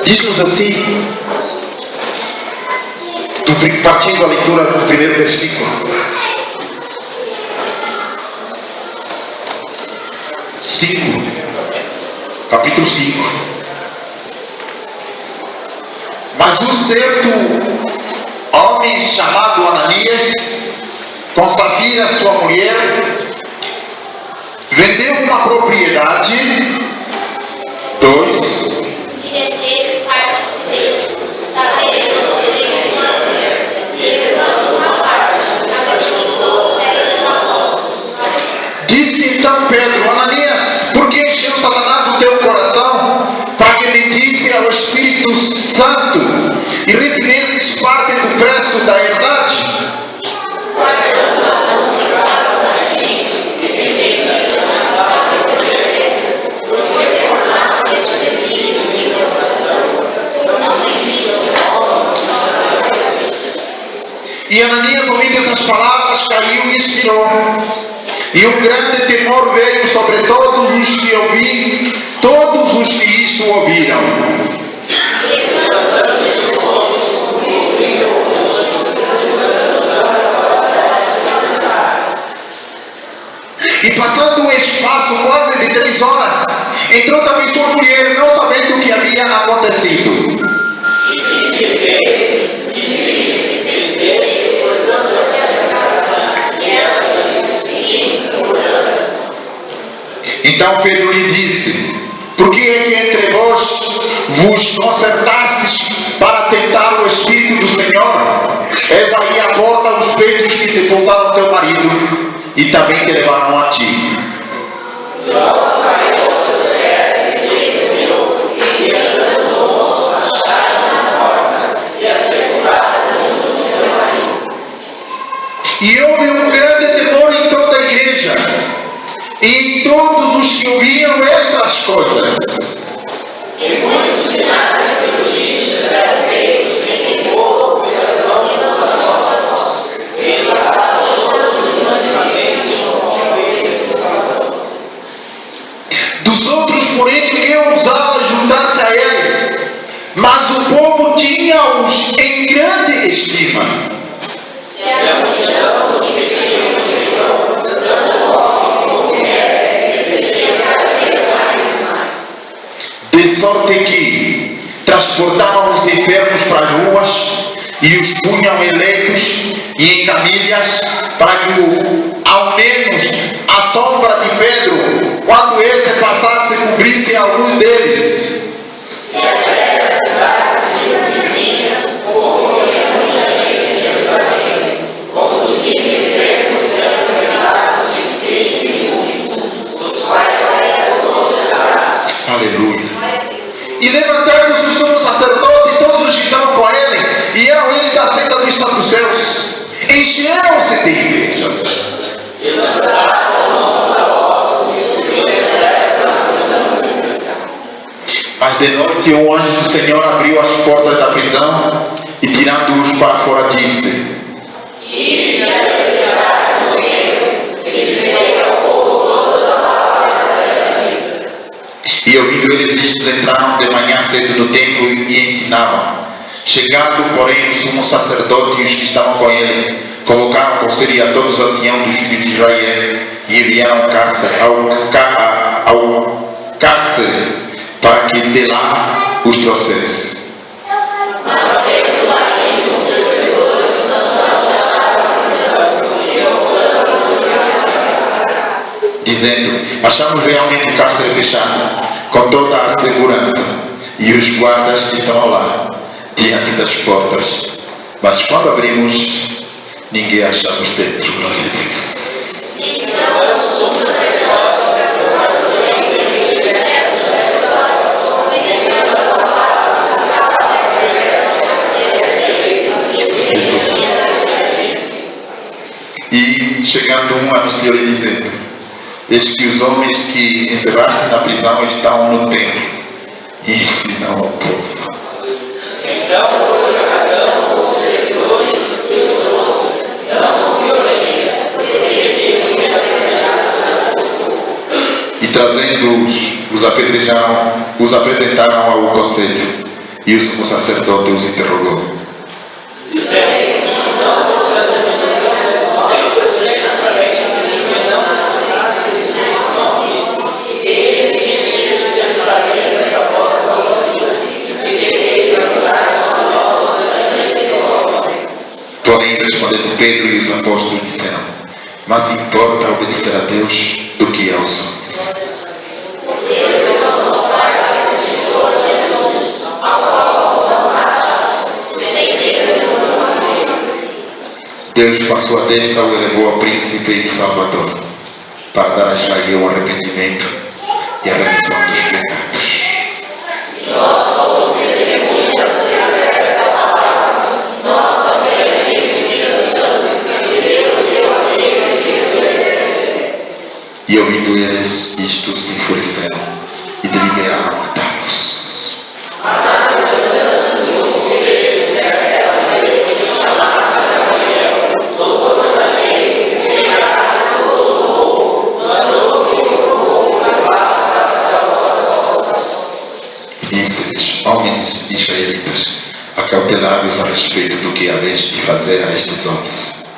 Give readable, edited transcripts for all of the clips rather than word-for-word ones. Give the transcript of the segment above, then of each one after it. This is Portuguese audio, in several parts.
Diz-nos assim, partindo a leitura do primeiro versículo: 5, capítulo 5. Mas um certo homem chamado Ananias, com Safira sua mulher, vendeu uma propriedade. 2. E deteve parte do texto, sabendo que tem uma mulher, e levando uma parte, acreditou 7 apóstolos. Disse então Pedro: Ananias, por que encheu Satanás o teu coração, para que mentisse ao Espírito Santo e retivesses parte do preço da herdade? Guardando a mão que estava contigo, e pretendido na sua propriedade, porque formaste este desígnio em teu coração, não vendido E Ananias, ouvindo essas palavras, caiu e expirou. E um grande temor veio sobre todos os que ouviram, todos os que isso ouviram. E passando um espaço quase de 3 horas, entrou também sua mulher, não sabendo o que havia acontecido. Então Pedro lhe disse: por que é que entre vos concertastes para tentar o Espírito do Senhor? És aí a porta os peitos que sepultaram teu marido e também te levaram a ti. E houve um grande temor em toda a igreja e em todos os que ouviam estas coisas. E muitos sinais e prodígios eram feitos em fogo, cujas mãos não apóstolos, e passavam todos unanimemente com eles. Dos outros, porém, ninguém ousava juntar-se a ele, mas o povo tinha-os em grande estima. E a multidão multiplicava o Senhor, dando homens com mulheres, e descia cada vez mais. De sorte que transportavam os enfermos para as ruas e os punham em leitos e em camilhas, para que ao menos a sombra de Pedro, quando esse passasse, cobrisse algum deles. E até das cidades circunvizinhas, concorria muita gente de Jerusalém, conduzindo enfermos e atormentados de espíritos imundos, os quais eram todos curados. Aleluia. E levantando-se o sumo sacerdote e todos os que estavam com ele, e eram eles da senda do estado dos céus, encheram-se de igreja. E lançaram a mão dos apóstolos e Mas de noite um anjo do Senhor abriu as portas da prisão e, tirando-os para fora, disse: e apresentar no reino, e dizer ao povo todas as palavras desta vida. E ouvindo eles isto, entraram de manhã cedo no templo e ensinavam. Chegado, porém, o sumo sacerdote e os que estavam com ele, convocaram conselho a todos os anciãos dos filhos de Israel e enviaram ao cárcere para que de lá os trouxesse. Mas tendo lá em os seus servidores dizendo: achamos realmente o cárcere fechado, com toda a segurança, e os guardas que estão lá, diante das portas. Mas quando abrimos, ninguém achamos dentro. Glória a Deus. então o sumo sacerdote e chegando um anunciou-lhe dizendo: eis que os homens que encerraste na prisão estão no templo e ensinam ao povo. então foi cada um os servidores e os doces, não com violência, porque pedidos e apedrejados. E trazendo-os, os apedrejaram, os apresentaram ao conselho. E o sumo sacerdote os interrogou: porém, respondendo Pedro e os apóstolos disseram: mas importa obedecer a Deus do que aos homens. Deus passou a destra o elevou a príncipe e salvador, para dar a Israel o arrependimento e a remissão dos pecados. E ouvindo eles isto, se enfureceram e deliberaram matá-los. Disse-lhes: homens israelitas, acautelai-vos a respeito do que haveis de fazer a estes homens.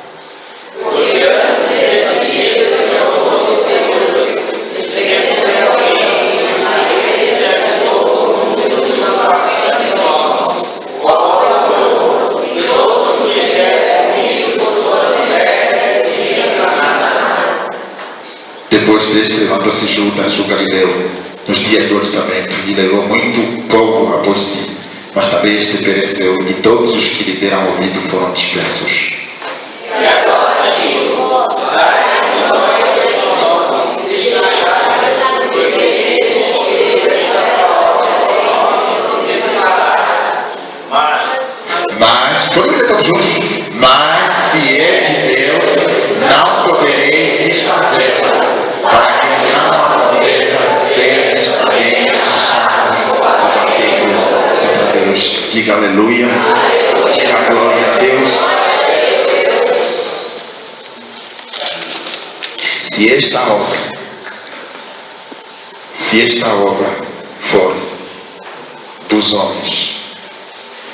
Depois deste, levantou-se Judas, o Galileu, nos dias do orçamento, e levou muito povo após si. Mas também este pereceu, e todos os que lhe deram ouvido foram dispersos. Mas, podemos ler todos juntos? Mas se é de Deus, não podereis desfazer, para que não aconteça seres também abatendo contra Deus. Diga aleluia, diga glória a Deus. Se esta obra for dos homens,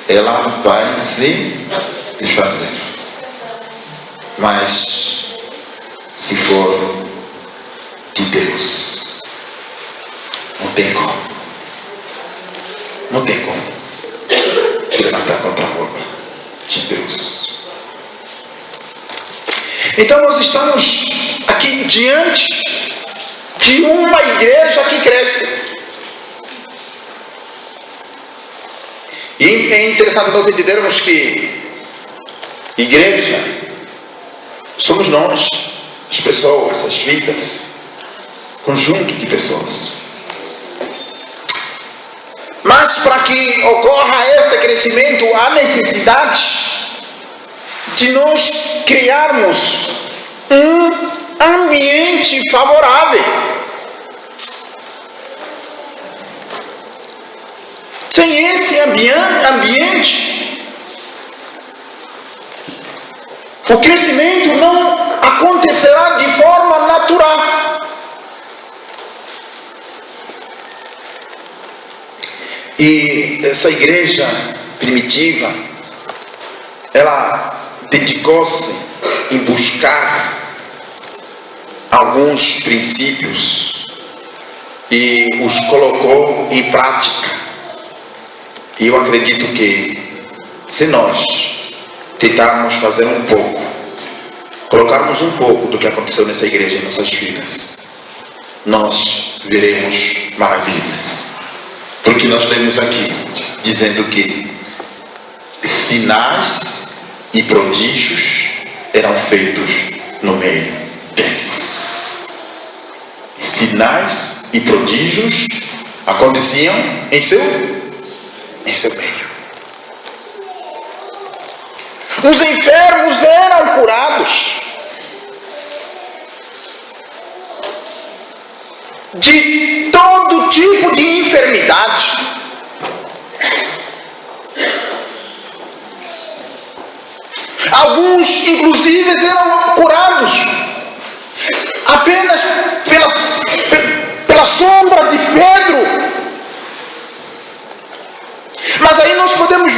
ela vai se desfazer. Mas se for de Deus, não tem como. Não tem como se levantar contra a obra de Deus. Então nós estamos aqui diante de uma igreja que cresce. E é interessante nós entendermos que igreja somos nós, as pessoas, as vidas, conjunto de pessoas. Mas para que ocorra esse crescimento, há necessidade de nós criarmos um ambiente favorável. Sem esse ambiente, o crescimento não acontecerá de forma natural. E essa igreja primitiva, ela dedicou-se em buscar alguns princípios e os colocou em prática. E eu acredito que se nós tentarmos fazer um pouco, colocarmos um pouco do que aconteceu nessa igreja em nossas vidas, nós veremos maravilhas. Porque nós lemos aqui dizendo que sinais e prodígios eram feitos no meio deles. Sinais e prodígios aconteciam em seu meio. Os enfermos eram curados de todo tipo de enfermidade. Alguns, inclusive, eram curados apenas pela sombra de Pedro. Mas aí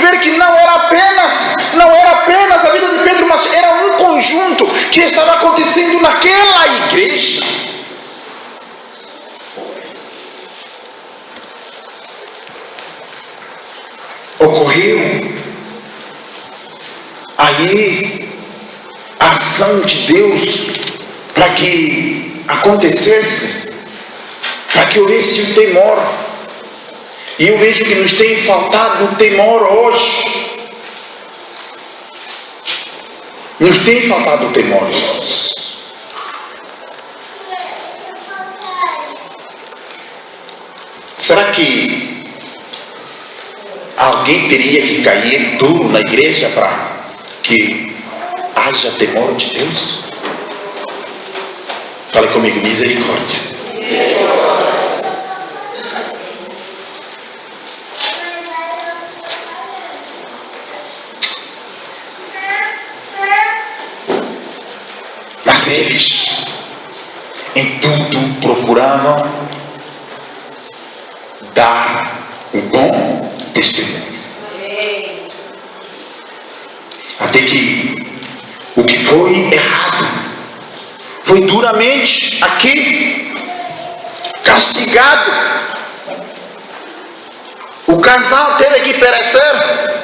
ver que não era apenas a vida de Pedro, mas era um conjunto que estava acontecendo naquela igreja. Ocorreu aí a ação de Deus para que acontecesse, para que houvesse o temor. E eu vejo que nos tem faltado o temor hoje. Nos tem faltado o temor, irmãos. Será que alguém teria que cair duro na igreja para que haja temor de Deus? Fale comigo, misericórdia. Mas eles em tudo procuravam dar o bom testemunho. Até que o que foi errado foi duramente aqui castigado. O casal teve que perecer.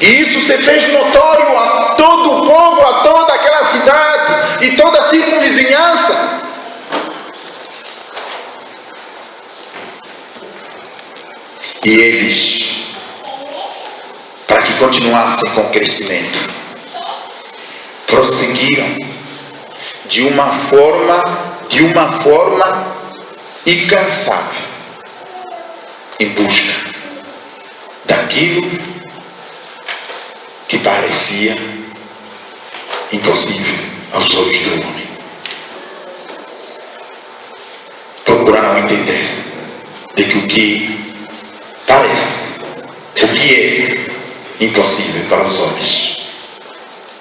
E isso se fez notório a todo o povo, a toda aquela cidade e toda a circunvizinhança. E eles, para que continuassem com o crescimento, prosseguiram de uma forma incansável em busca daquilo que parecia impossível aos olhos do homem. Procuraram entender de que o que parece, o que é impossível para os homens,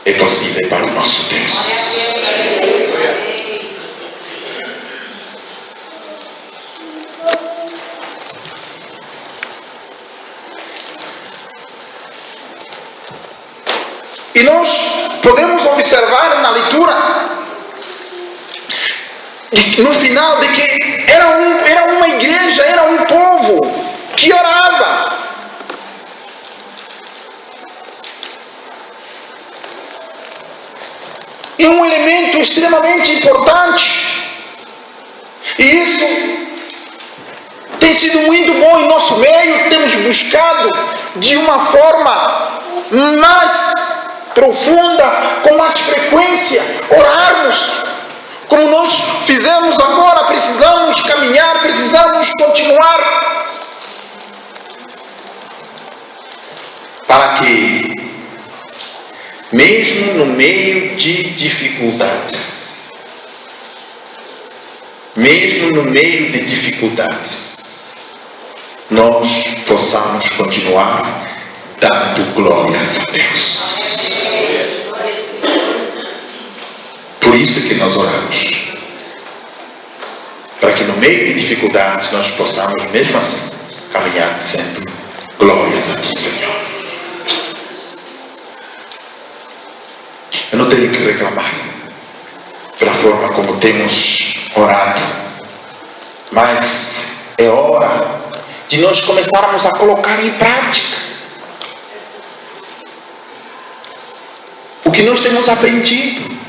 é possível para o nosso Deus. E nós podemos observar na leitura, no final, de que era uma igreja, era um povo que orava. É um elemento extremamente importante. E isso tem sido muito bom em nosso meio. Temos buscado de uma forma mais profunda, com mais frequência, orarmos. Como nós fizemos agora, precisamos caminhar, precisamos continuar. Para que, mesmo no meio de dificuldades, nós possamos continuar dando glórias a Deus. Por isso que nós oramos, para que no meio de dificuldades nós possamos mesmo assim caminhar dizendo glórias a Ti, Senhor. Eu não tenho que reclamar pela forma como temos orado, mas é hora de nós começarmos a colocar em prática o que nós temos aprendido.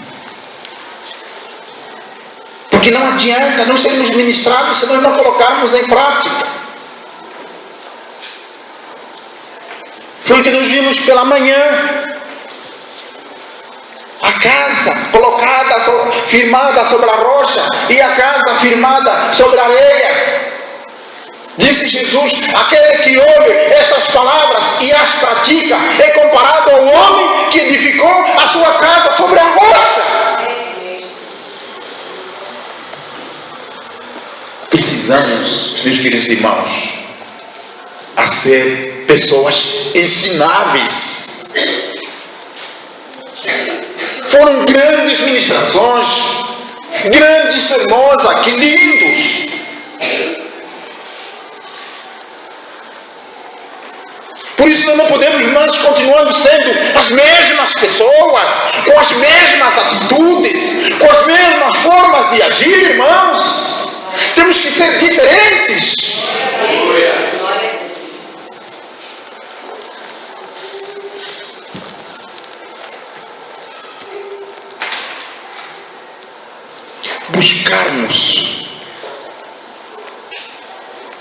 Porque não adianta nós sermos ministrados se nós não colocarmos em prática. Foi o que nós vimos pela manhã. A casa colocada, firmada sobre a rocha, e a casa firmada sobre a areia. Disse Jesus: aquele que ouve estas palavras e as pratica é comparado ao homem que edificou a sua casa sobre a rocha. Precisamos, meus queridos irmãos, a ser pessoas ensináveis. Foram grandes ministrações, grandes sermões aqui, lindos. Por isso nós não podemos mais continuando sendo as mesmas pessoas, com as mesmas atitudes, com as mesmas formas de agir, irmãos. Temos que ser diferentes. Buscarmos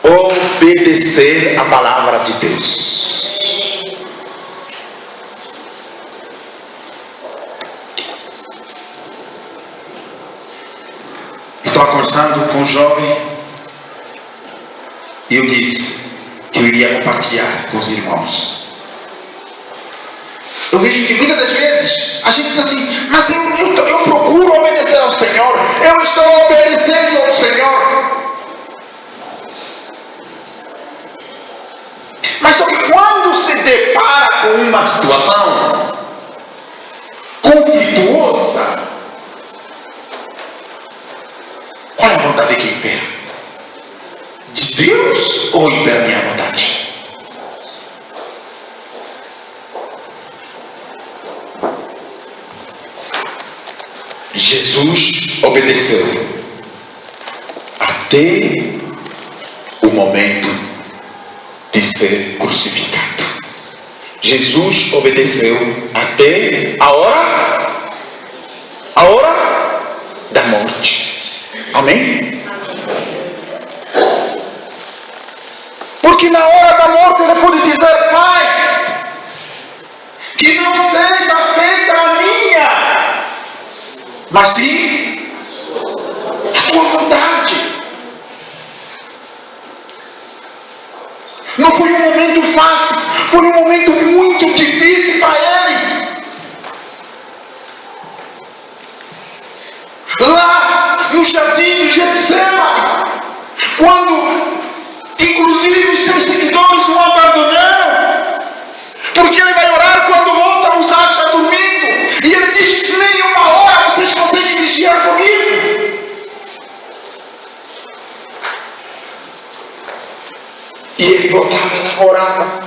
obedecer a palavra de Deus. Estava conversando com um jovem e eu disse que eu iria compartilhar com os irmãos. Eu vejo que muitas das vezes a gente diz assim, mas eu procuro obedecer ao Senhor, eu estou obedecendo ao Senhor. Mas só que quando se depara com uma situação conflituosa, qual é a vontade que impera? De Deus ou impera a minha vontade? Jesus obedeceu até o momento de ser crucificado. Jesus obedeceu até a hora da morte. Amém? Porque na hora da morte ele pode dizer, Pai, que não seja feita a minha, mas sim a tua vontade. Não foi um momento fácil, foi um momento muito difícil para ele. Lá no jardim de Getsemane, quando inclusive os seus seguidores o abandonaram, porque ele vai orar quando volta, os acha dormindo, e ele diz, nem uma hora vocês conseguem vigiar comigo. E ele voltava lá, orava.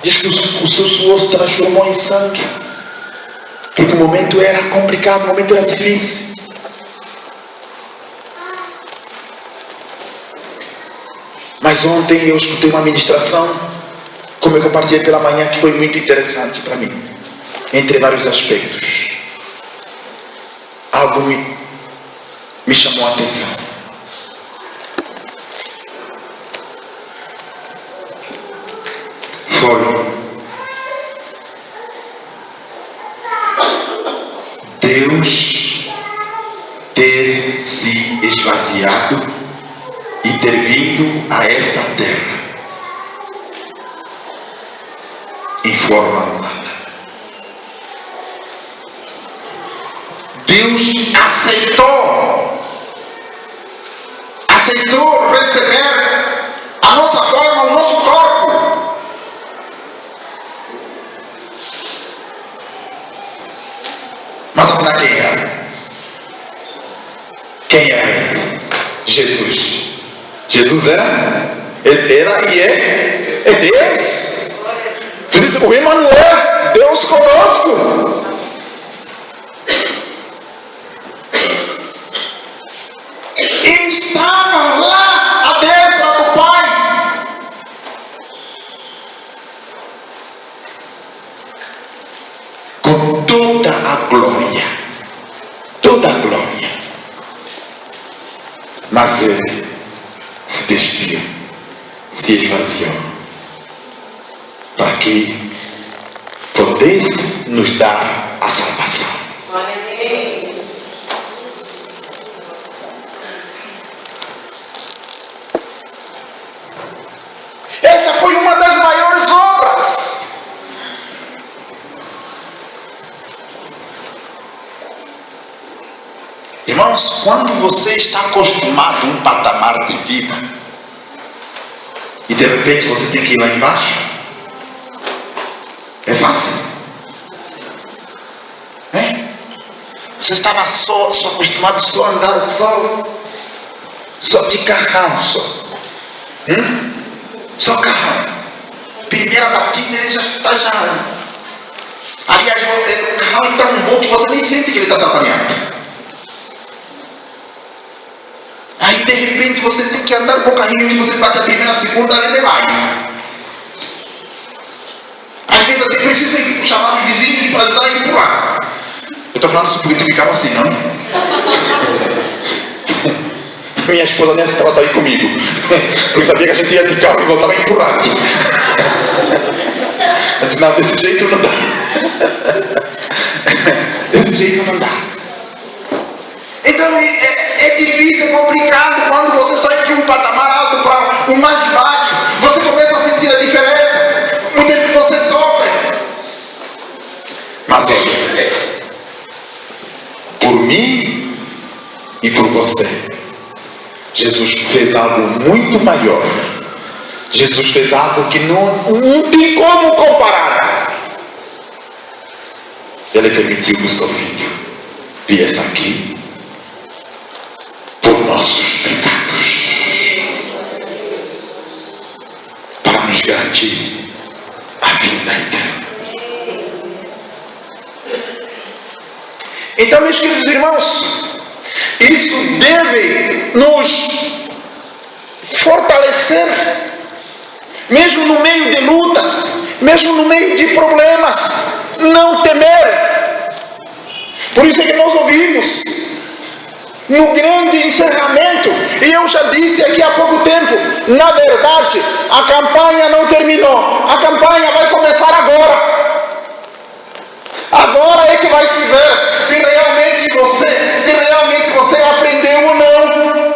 Diz que o seu suor se transformou em sangue, porque o momento era complicado, o momento era difícil. Mas ontem eu escutei uma ministração, como eu compartilhei pela manhã, que foi muito interessante para mim, entre vários aspectos. Algo me chamou a atenção. Foi Deus ter se esvaziado e ter vindo a essa terra em forma humana. Deus aceitou receber a nossa forma, o nosso corpo. Mas para quem era? Quem era ele? Jesus. Jesus era e é Deus. Diz o Emmanuel, Deus conosco. Ele estava lá à destra do Pai. Com toda a glória. Toda a glória. Mas ele se despiu, se esvaziou, para que pudesse nos dar a salvação. Essa foi uma das maiores obras. Irmãos, quando você está acostumado a um patamar de vida e de repente você tem que ir lá embaixo, é fácil? Você estava só acostumado só a andar só de carrão, só carrão. primeira batida ele já está já. Aliás, o carro está um bom que você nem sente que ele está atrapalhando. Aí de repente você tem que andar com o carrinho e você bate a primeira, a segunda, ele vai. Às vezes até precisa chamar os vizinhos para ajudar a empurrar. Eu estou falando isso porque tu ficava assim, não? Minha esposa nem estava sair comigo. Porque sabia que a gente ia de carro e voltava empurrado. Eu disse, não, desse jeito não dá. Desse jeito não dá. Então é difícil, é complicado quando você sai de um patamar alto para um mais baixo. Você começa a sentir a diferença. Muitas vezes você sofre. Mas olha, por mim e por você, Jesus fez algo muito maior. Jesus fez algo que não tem como comparar. Ele permitiu que o seu filho viesse aqui por nossos pecados, para nos garantir a vida eterna. Então, meus queridos irmãos, isso deve nos fortalecer, mesmo no meio de lutas, mesmo no meio de problemas, não temer. Por isso é que nós ouvimos no grande encerramento, e eu já disse aqui há pouco tempo, na verdade, a campanha não terminou, a campanha vai começar agora. Agora é que vai se ver se realmente você aprendeu ou não.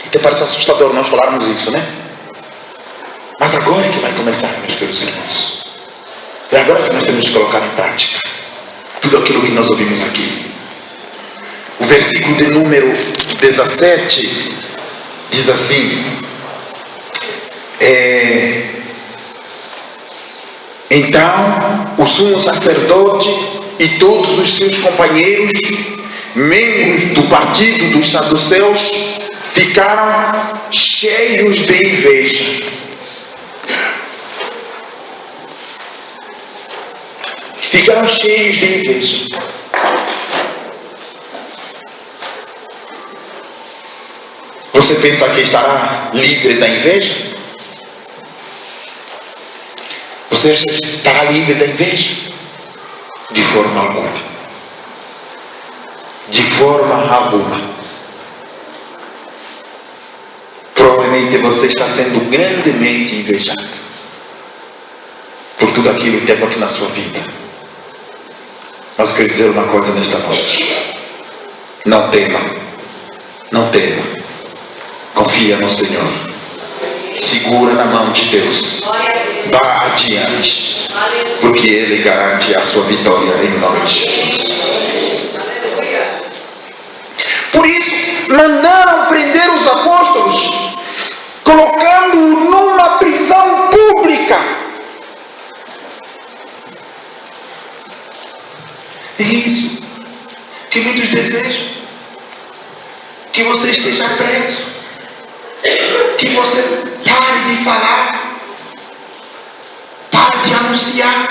Até parece assustador nós falarmos isso, né? Mas agora é que vai começar, meus queridos irmãos. É agora que nós temos que colocar em prática tudo aquilo que nós ouvimos aqui. O versículo de número 17 diz assim: então o sumo sacerdote e todos os seus companheiros, membros do partido dos saduceus, ficaram cheios de inveja. Ficaram cheios de inveja. Você pensa que estará livre da inveja? Você estará livre da inveja? De forma alguma. De forma alguma. Provavelmente você está sendo grandemente invejado por tudo aquilo que acontece na sua vida. Mas eu quero dizer uma coisa nesta noite: não tema, não tema, confia no Senhor, segura na mão de Deus, vá adiante, porque Ele garante a sua vitória em nome de Jesus. Por isso mandaram prender os apóstolos, colocando-o numa prisão pública. É isso que muitos desejam, que você esteja preso, que você pare de falar, pare de anunciar.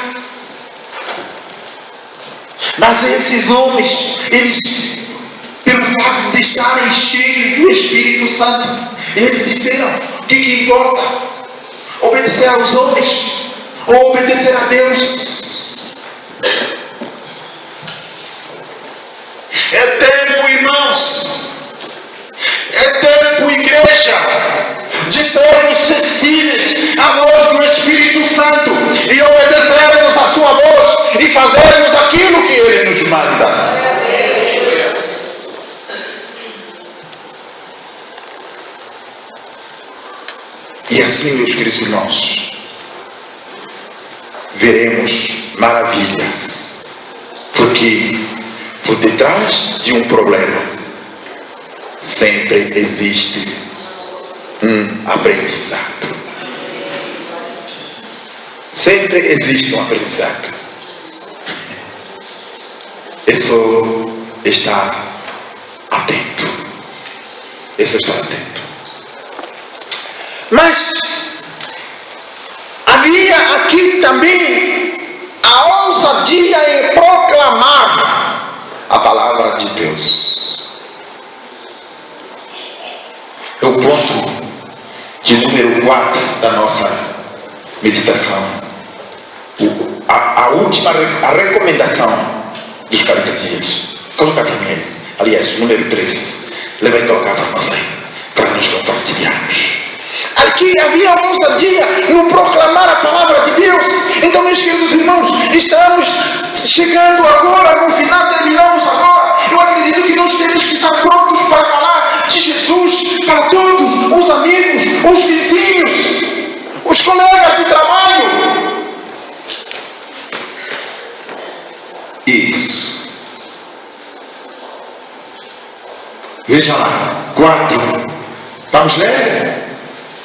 Mas esses homens, eles, pelo fato de estarem cheios do Espírito Santo, eles disseram: o que importa? Obedecer aos homens ou obedecer a Deus? É tempo, irmãos, é tempo, igreja, de sermos sensíveis à voz do Espírito Santo e obedecermos a sua voz e fazermos aquilo que Ele nos manda. E assim, meus queridos irmãos, veremos maravilhas, porque por detrás de um problema sempre existe um aprendizado. Sempre existe um aprendizado. É só estar atento. É só estar atento. Mas havia aqui também a ousadia em proclamar a palavra de Deus. É o ponto de número 4 da nossa meditação. A última, a recomendação dos 40 dias. Coloca para mim. Aliás, número 3. Leva e colocar para nós aí, para nós compartilharmos. Aqui havia ousadia no proclamar a palavra de Deus. Então, meus queridos irmãos, estamos chegando agora, no final, terminamos agora. Eu acredito que nós temos que estar prontos para falar de Jesus para todos, os amigos, os vizinhos, os colegas de trabalho. Isso. Veja lá, 4. Vamos ler?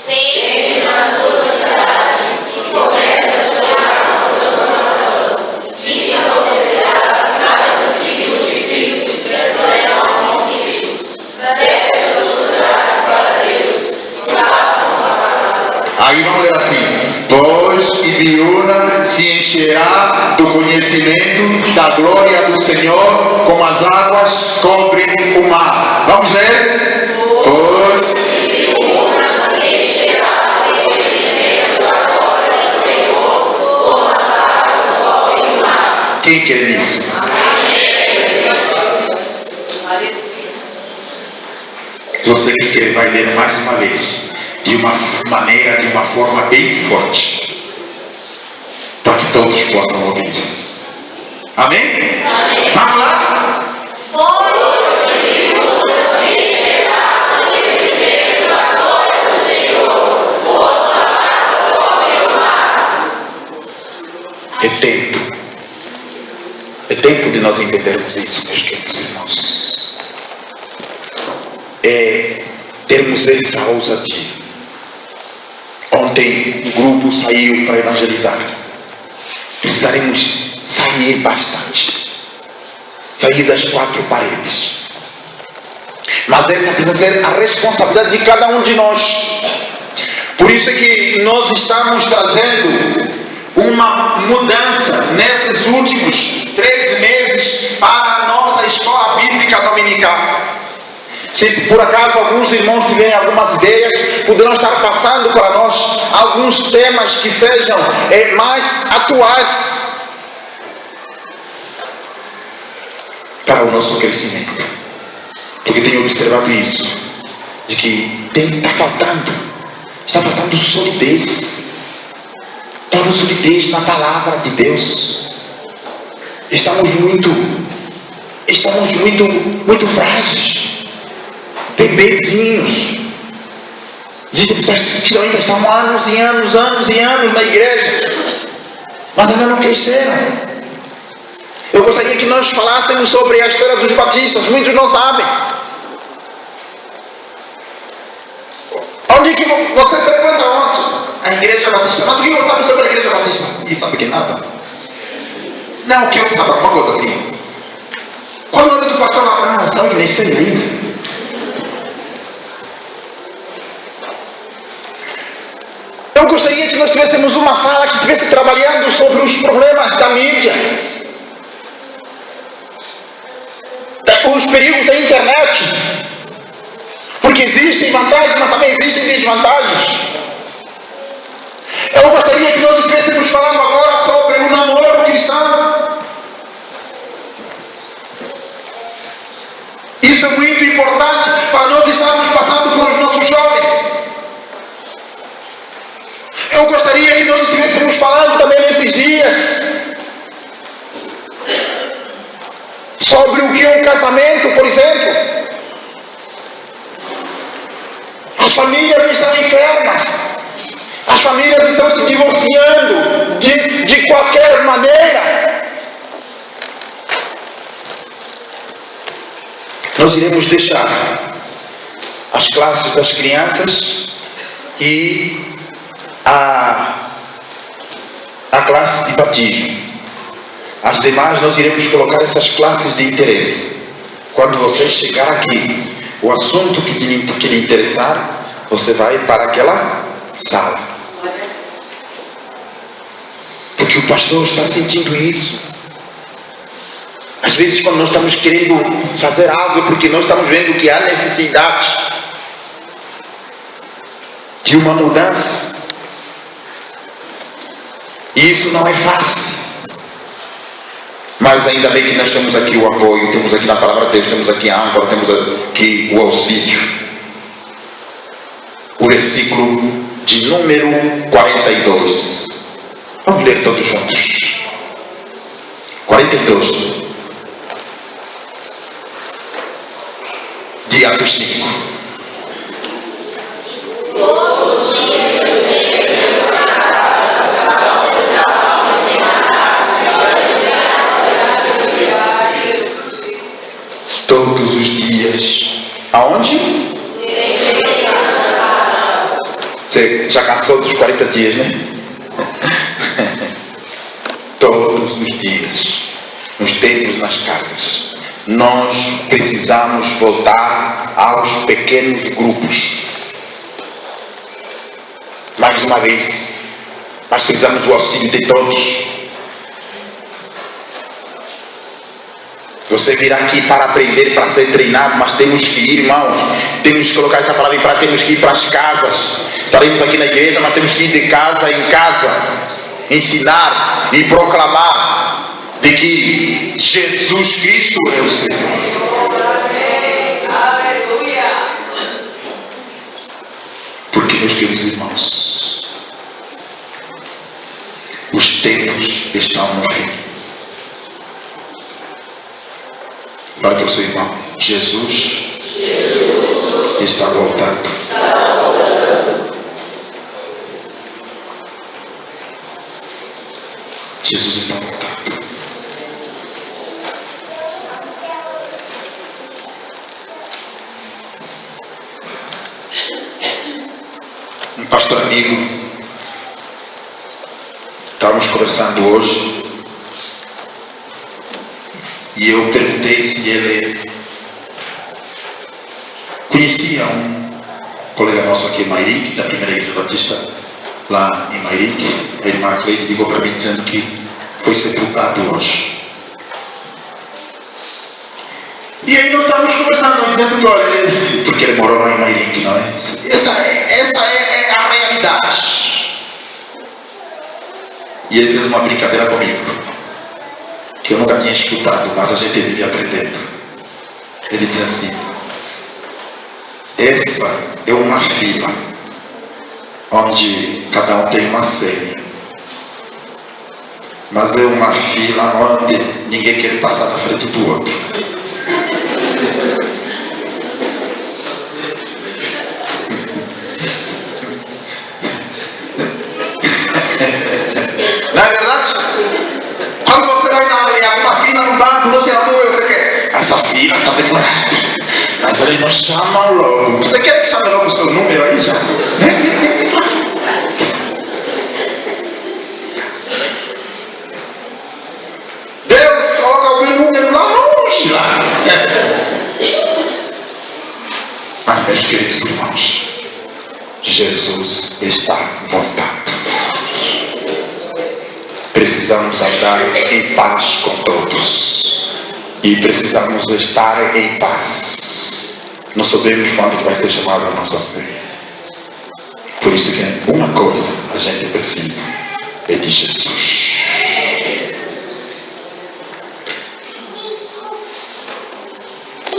Pense na sua cidade e comece a chorar com transformação. Diz acontecerá cada discípulo de Cristo que levam aos discípulos. Preste a sua cidade para Deus e façam a palavra. Aí vamos ler assim: pois Ibiúna se encherá do conhecimento da glória do Senhor, como as águas cobrem o mar. Vamos ler? Pois Ibiúna se encherá do conhecimento da glória do Senhor, como as águas cobrem o mar. quem quer isso? Você que quer vai ler mais uma vez, de uma maneira, de uma forma bem forte, para que todos possam ouvir. Amém? Amém. Vamos lá? É tempo de nós entendermos isso, meus queridos irmãos. É termos essa ousadia. Ontem o grupo saiu para evangelizar. Precisaremos sair bastante. Sair das 4 paredes. Mas essa precisa ser a responsabilidade de cada um de nós. Por isso é que nós estamos trazendo uma mudança nesses últimos 3 meses para a nossa escola bíblica dominical. Se por acaso alguns irmãos tiverem algumas ideias, poderão estar passando para nós alguns temas que sejam mais atuais para o nosso crescimento. Porque tenho observado isso, de que está faltando solidez. Falta solidez na palavra de Deus. Estamos muito frágeis, bebezinhos. Que ainda estão anos e anos na igreja, mas ainda não cresceram. Eu gostaria que nós falássemos sobre a história dos batistas. Muitos não sabem. Onde que você frequenta onde? A igreja batista. Mas o que você sabe sobre a igreja batista? E sabe que nada? Não, o que eu sabe? Alguma coisa assim. Quando o nome do pastor, sabe que nem sei ainda. Eu gostaria que nós tivéssemos uma sala que estivesse trabalhando sobre os problemas da mídia, os perigos da internet, porque existem vantagens, mas também existem desvantagens. Eu gostaria que nós estivéssemos falando agora sobre o namoro cristão. Isso é muito importante para nós estarmos passando por os nossos jovens. Eu gostaria que nós estivéssemos falando também nesses dias sobre o que é um casamento, por exemplo. As famílias estão enfermas. As famílias estão se divorciando de qualquer maneira. Nós iremos deixar as classes das crianças e a classe de batismo. As demais nós iremos colocar essas classes de interesse. Quando você chegar aqui, o assunto que lhe interessar, você vai para aquela sala. Porque o pastor está sentindo isso. Às vezes, quando nós estamos querendo fazer algo, é porque nós estamos vendo que há necessidade de uma mudança. E isso não é fácil. Mas ainda bem que nós temos aqui o apoio, temos aqui na palavra de Deus, temos aqui a âncora, temos aqui o auxílio. O versículo de número 42. Vamos ler todos juntos. 42. De Atos 5. Todos os dias. Aonde? Você já cansou dos 40 dias, né? Todos os dias, nos templos, nas casas, nós precisamos voltar aos pequenos grupos. Mais uma vez, nós precisamos do auxílio de todos. Você virá aqui para aprender, para ser treinado, mas temos que ir, irmãos. Temos que colocar essa palavra em prática, temos que ir para as casas. Estaremos aqui na igreja, mas temos que ir de casa em casa, ensinar e proclamar de que Jesus Cristo é o Senhor. Porque, meus queridos irmãos, os tempos estão no fim. Olha para o seu irmão. Jesus está voltando. Jesus está voltando. Um pastor amigo, estávamos conversando hoje. E eu perguntei se ele conhecia um colega nosso aqui em Mairique, da primeira igreja batista lá em Mairique. A irmã Cleide ligou para mim dizendo que foi sepultado hoje. E aí nós estávamos conversando, dizendo que olha, porque ele morou lá em Mairique, não é? Essa é a realidade. E ele fez uma brincadeira comigo, que eu nunca tinha escutado, mas a gente vive aprendendo. Ele diz assim: essa é uma fila onde cada um tem uma senha, mas é uma fila onde ninguém quer passar na frente do outro. Não é verdade? Quando você vai em alguma fila no banco, no senador, você quer, essa fila está demorada, mas ele não chama logo. Você quer que chame logo o seu número aí já? Deus coloca o meu número lá longe, lá. Mas, meus queridos irmãos, Jesus está voltando. Precisamos andar em paz com todos. E precisamos estar em paz. Não sabemos quando vai ser chamada a nossa ceia. Por isso que uma coisa a gente precisa é de Jesus.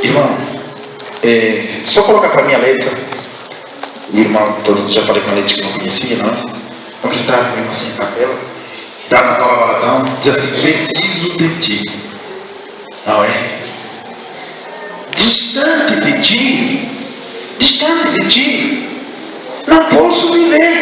Irmão, só coloca para mim a letra. O irmão todo já falei com a letra que não conhecia, não é? Vamos entrar mesmo assim na capela. Dá na tua baladão, diz assim: preciso de ti. Não é? Distante de ti, não posso viver.